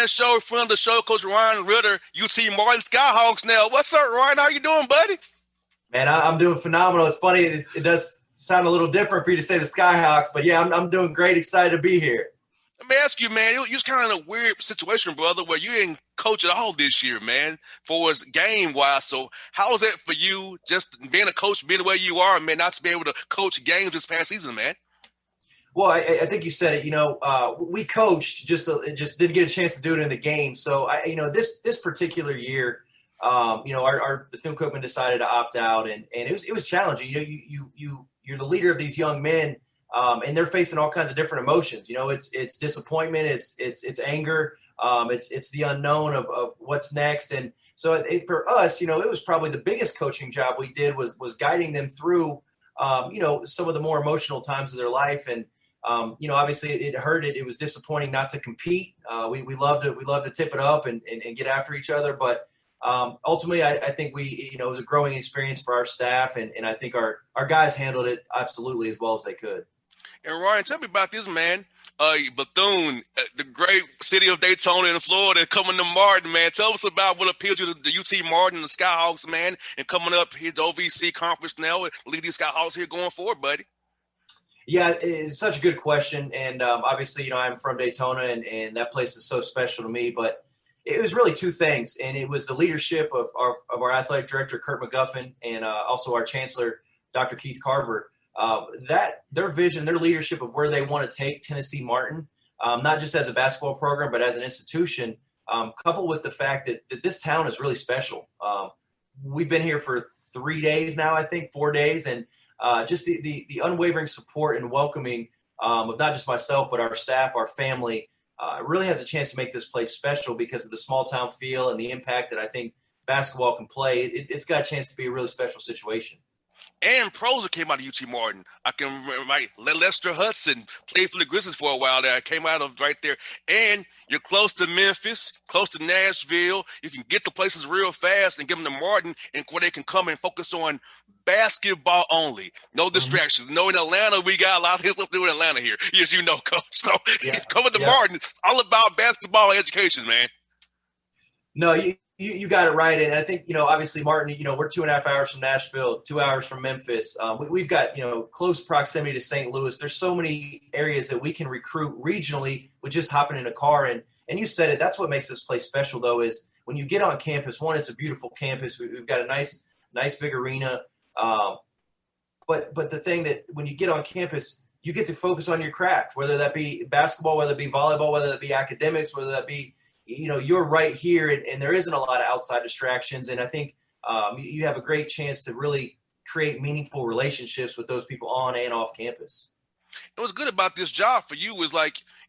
Bossman Show, friend of the show, Coach Ryan Ritter, UT Martin Skyhawks now. What's up, Ryan? How you doing, buddy? Man, I'm doing phenomenal. It's funny. It does sound a little different for you to say the Skyhawks, but yeah, I'm doing great. Excited to be here. Let me ask you, man, you was kind of in a weird situation, brother, where you didn't coach at all this year, man, for us game-wise. So how was that for you, just being a coach, being the way you are, man, not to be able to coach games this past season, man? Well, I think you said it. We coached, just didn't get a chance to do it in the game. So, this particular year, our Bethune-Cookman decided to opt out, and it was challenging. You're the leader of these young men, and they're facing all kinds of different emotions. It's disappointment, it's anger, it's the unknown of what's next. And so for us, it was probably the biggest coaching job we did was guiding them through, some of the more emotional times of their life. And obviously it hurt. It was disappointing not to compete. We love to tip it up and get after each other. But ultimately, I think it was a growing experience for our staff, and I think our guys handled it absolutely as well as they could. And Ryan, tell me about this, man. Bethune, the great city of Daytona in Florida, coming to Martin, man. Tell us about what appealed you to the UT Martin and the Skyhawks, man, and coming up here to OVC conference now, lead these Skyhawks here going forward, buddy. Yeah, it's such a good question. And obviously, I'm from Daytona, and that place is so special to me. But it was really two things. And it was the leadership of our athletic director, Kurt McGuffin, and also our chancellor, Dr. Keith Carver. That their vision, their leadership of where they want to take Tennessee Martin, not just as a basketball program, but as an institution, coupled with the fact that this town is really special. We've been here for 3 days now, I think, 4 days. And just the unwavering support and welcoming of not just myself, but our staff, our family, really has a chance to make this place special because of the small town feel and the impact that I think basketball can play. It's got a chance to be a really special situation. And pros that came out of UT Martin. I can remember Lester Hudson played for the Grizzlies for a while there. I came out of right there. And you're close to Memphis, close to Nashville. You can get the places real fast and give them to Martin, and where they can come and focus on basketball only. No distractions. No, in Atlanta, we got a lot of stuff to do in Atlanta here, as you know, Coach. So coming to Martin, it's all about basketball education, man. No, you got it right. And I think, obviously, Martin, we're 2.5 hours from Nashville, 2 hours from Memphis. We've got, close proximity to St. Louis. There's so many areas that we can recruit regionally with just hopping in a car. And you said it, that's what makes this place special, though, is when you get on campus, one, it's a beautiful campus. We've got a nice big arena. But the thing that when you get on campus, you get to focus on your craft, whether that be basketball, whether it be volleyball, whether that be academics, whether that be you're right here, and there isn't a lot of outside distractions. And I think you have a great chance to really create meaningful relationships with those people on and off campus. And what's good about this job for you is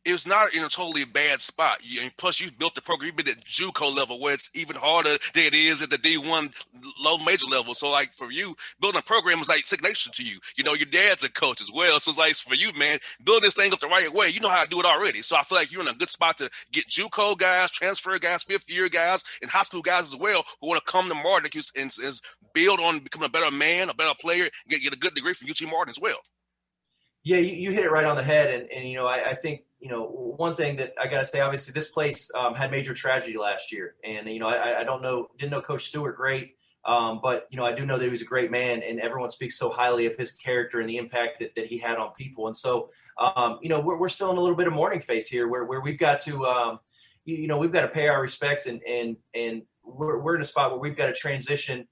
it was not in a totally bad spot. Plus, you've built the program. You've been at JUCO level where it's even harder than it is at the D1 low major level. So, for you, building a program was second nature to you. Your dad's a coach as well. So, it's for you, man, building this thing up the right way. You know how to do it already. So, I feel like you're in a good spot to get JUCO guys, transfer guys, fifth-year guys, and high school guys as well who want to come to Martin and build on becoming a better man, a better player, and get a good degree from UT Martin as well. Yeah, you hit it right on the head. And I think, one thing that I got to say, obviously, this place had major tragedy last year. And, I didn't know Coach Stewart great, but, I do know that he was a great man, and everyone speaks so highly of his character and the impact that he had on people. And so, we're still in a little bit of mourning phase here where we've got to, we've got to pay our respects, and we're in a spot where we've got to transition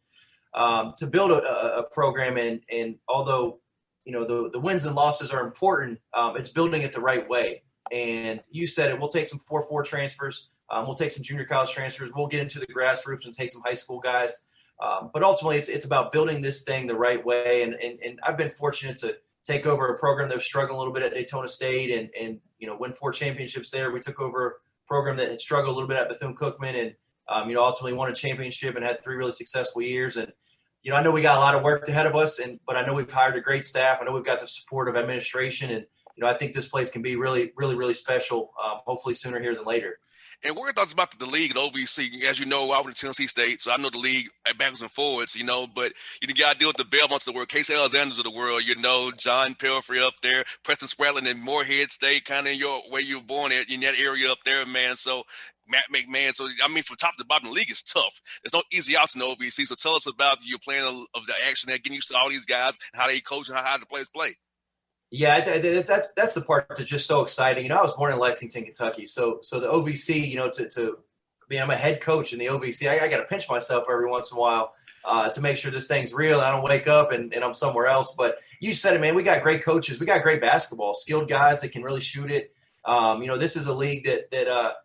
to build a program. And although, the wins and losses are important, it's building it the right way. And you said it, we'll take some 4-4 transfers. We'll take some junior college transfers. We'll get into the grassroots and take some high school guys. But ultimately, it's about building this thing the right way. And I've been fortunate to take over a program that was struggling a little bit at Daytona State and win 4 championships there. We took over a program that had struggled a little bit at Bethune-Cookman and, ultimately won a championship and had 3 really successful years. And, I know we got a lot of work ahead of us, but I know we've hired a great staff. I know we've got the support of administration, and I think this place can be really, really, really special, hopefully sooner here than later. And what are your thoughts about the league at OVC? As you know, I went to Tennessee State, so I know the league backwards and forwards, but you got to deal with the Belmonts of the world, Casey Alexanders of the world, John Pelfrey up there, Preston Spratling in Morehead State, kind of where you were born in that area up there, man. So Matt McMahon. So, I mean, from top to bottom, the league is tough. There's no easy outs in the OVC. So tell us about your plan of the action there, getting used to all these guys, and how they coach and how the players play. Yeah, that's the part that's just so exciting. You know, I was born in Lexington, Kentucky, so the OVC, you know, I mean, I'm a head coach in the OVC. I got to pinch myself every once in a while to make sure this thing's real. I don't wake up and I'm somewhere else. But you said it, man. We got great coaches. We got great basketball, skilled guys that can really shoot it. You know, this is a league that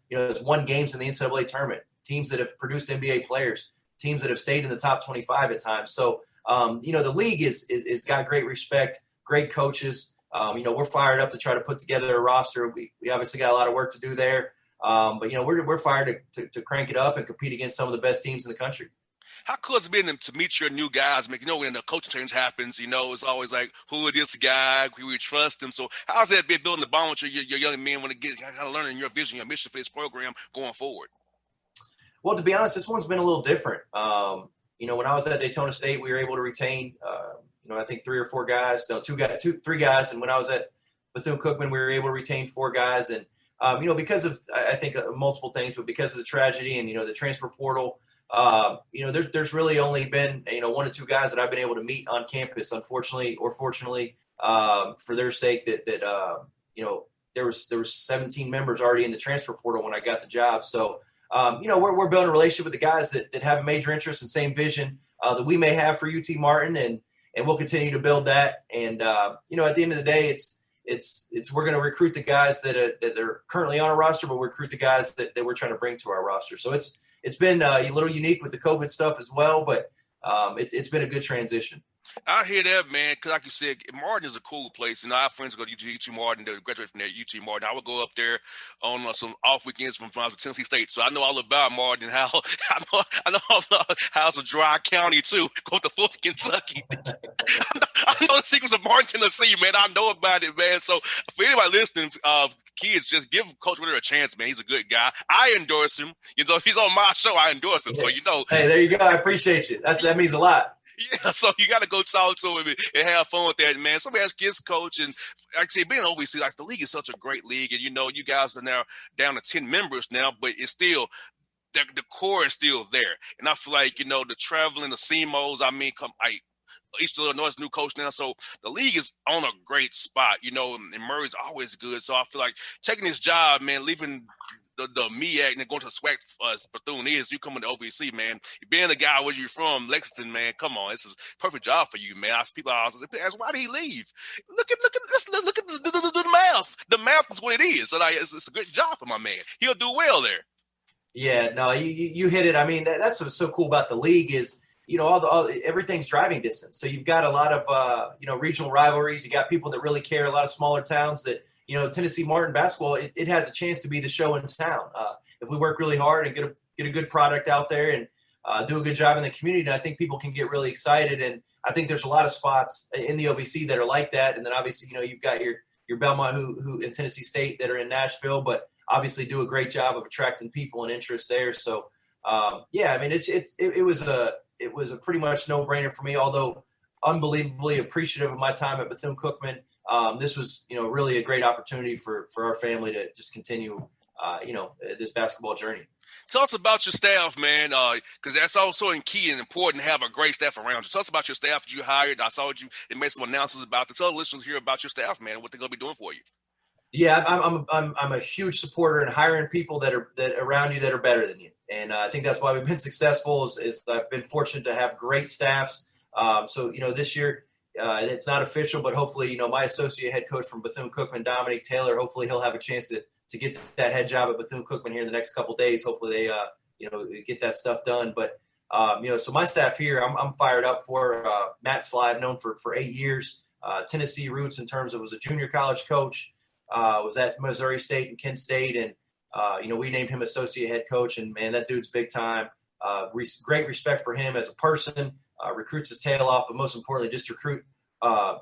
you know, has won games in the NCAA tournament. Teams that have produced NBA players, teams that have stayed in the top 25 at times. So, you know, the league is got great respect, great coaches. You know, we're fired up to try to put together a roster. We obviously got a lot of work to do there. But, you know, we're fired to crank it up and compete against some of the best teams in the country. How cool has it been to meet your new guys? You know, when the coaching change happens, you know, it's always like, who is this guy? We trust him. So how's that been building the bond with your young men when they get kind of learning your vision, your mission for this program going forward? Well, to be honest, this one's been a little different. You know, when I was at Daytona State, we were able to retain, you know, I think three guys. And when I was at Bethune-Cookman, we were able to retain 4 guys. And, you know, because of, I think, multiple things, but because of the tragedy and, you know, the transfer portal, you know, there's really only been, you know, 1 or 2 guys that I've been able to meet on campus, unfortunately or fortunately, for their sake that you know, there was 17 members already in the transfer portal when I got the job. So, you know, we're building a relationship with the guys that have a major interest and same vision that we may have for UT Martin, and we'll continue to build that. And, you know, at the end of the day, it's we're going to recruit the guys that are currently on our roster, but we'll recruit the guys that we're trying to bring to our roster. So it's been a little unique with the COVID stuff as well, but it's been a good transition. I hear that, man, because like you said, Martin is a cool place. You know, I have friends who go to UT Martin. They graduate from there, UT Martin. I would go up there on some off weekends from Tennessee State. So I know all about Martin, how I know how it's a dry county, too. Go to Fort Kentucky. I know the secrets of Martin, Tennessee, man. I know about it, man. So for anybody listening, kids, just give Coach Ritter a chance, man. He's a good guy. I endorse him. You know, if he's on my show, I endorse him. So, you know. Hey, there you go. I appreciate you. That means a lot. Yeah, so you got to go talk to him and have fun with that, man. Somebody has kids coach, and like I say, being overseas, like the league is such a great league, and you know, you guys are now down to 10 members now, but it's still the core is still there, and I feel like, you know, the traveling, the CMOs, I mean, East Illinois is new coach now, so the league is on a great spot, you know, and Murray's always good. So I feel like taking this job, man, leaving the MEAC and going to the SWAC Bethune is you come in the OVC, man. Being the guy where you're from, Lexington, man, come on, this is a perfect job for you, man. People ask, why did he leave? Look at the math. The math is what it is. So like, it's a good job for my man. He'll do well there. Yeah, no, you hit it. I mean, that's what's so cool about the league is, you know, everything's driving distance. So you've got a lot of, you know, regional rivalries. You got people that really care, a lot of smaller towns that, you know, Tennessee Martin basketball, it has a chance to be the show in town. If we work really hard and get a good product out there and do a good job in the community, I think people can get really excited. And I think there's a lot of spots in the OVC that are like that. And then obviously, you know, you've got your Belmont who in Tennessee State that are in Nashville, but obviously do a great job of attracting people and interest there. So, yeah, I mean, it was a pretty much no-brainer for me, although unbelievably appreciative of my time at Bethune-Cookman. This was, you know, really a great opportunity for our family to just continue, you know, this basketball journey. Tell us about your staff, man, because that's also key and important to have a great staff around you. Tell us about your staff that you hired. I saw you and made some announcements about this. Tell the listeners here about your staff, man, what they're going to be doing for you. Yeah, I'm a huge supporter in hiring people that around you that are better than you, and I think that's why we've been successful. Is I've been fortunate to have great staffs. So you know, this year it's not official, but hopefully, you know, my associate head coach from Bethune-Cookman, Dominic Taylor, hopefully he'll have a chance to get that head job at Bethune-Cookman here in the next couple of days. Hopefully they you know, get that stuff done. But you know, so my staff here, I'm fired up for Matt Sly. I've known for 8 years. Tennessee roots in terms of was a junior college coach. Was at Missouri State and Kent State, and you know, we named him associate head coach. And man, that dude's big time. Great respect for him as a person. Recruits his tail off, but most importantly, just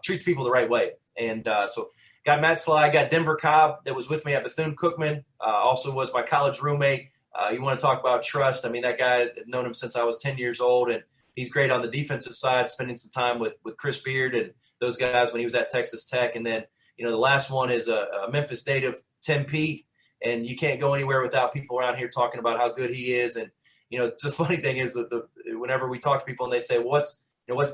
treats people the right way. And so, got Matt Sly, got Denver Cobb that was with me at Bethune-Cookman. Also was my college roommate. You want to talk about trust? I mean, that guy, I've known him since I was 10 years old, and he's great on the defensive side. Spending some time with Chris Beard and those guys when he was at Texas Tech, and then, you know, the last one is a Memphis native, Tim Pete, and you can't go anywhere without people around here talking about how good he is. And the funny thing is that whenever we talk to people and they say, what's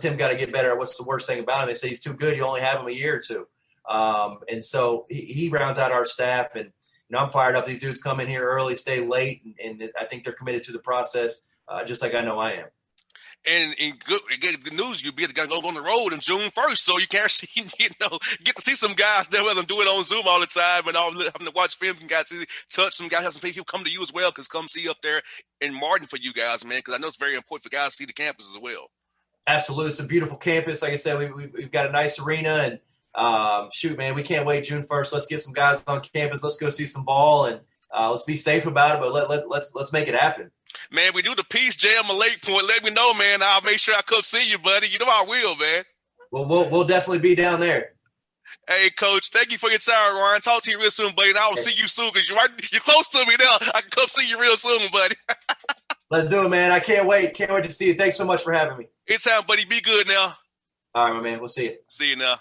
Tim got to get better? What's the worst thing about him? They say he's too good. You only have him a year or two. And so he rounds out our staff, and I'm fired up. These dudes come in here early, stay late, and I think they're committed to the process, just like I know I am. And in good news, you'll be able to go on the road on June 1st, so you can't see, get to see some guys there rather than do it on Zoom all the time and all having to watch film. You got to touch some guys, have some people come to you as well, because come see you up there in Martin for you guys, man, because I know it's very important for guys to see the campus as well. Absolutely. It's a beautiful campus. Like I said, we've got a nice arena, and shoot, man, we can't wait June 1st. Let's get some guys on campus. Let's go see some ball, and let's be safe about it, but let's make it happen. Man, we do the Peace Jam a late point. Let me know, man. I'll make sure I come see you, buddy. You know I will, man. Well, we'll definitely be down there. Hey, Coach, thank you for your time, Ryan. Talk to you real soon, buddy. And I will see you soon because you're close to me now. I can come see you real soon, buddy. Let's do it, man. I can't wait. Can't wait to see you. Thanks so much for having me. Anytime, buddy. Be good now. All right, my man. We'll see you. See you now.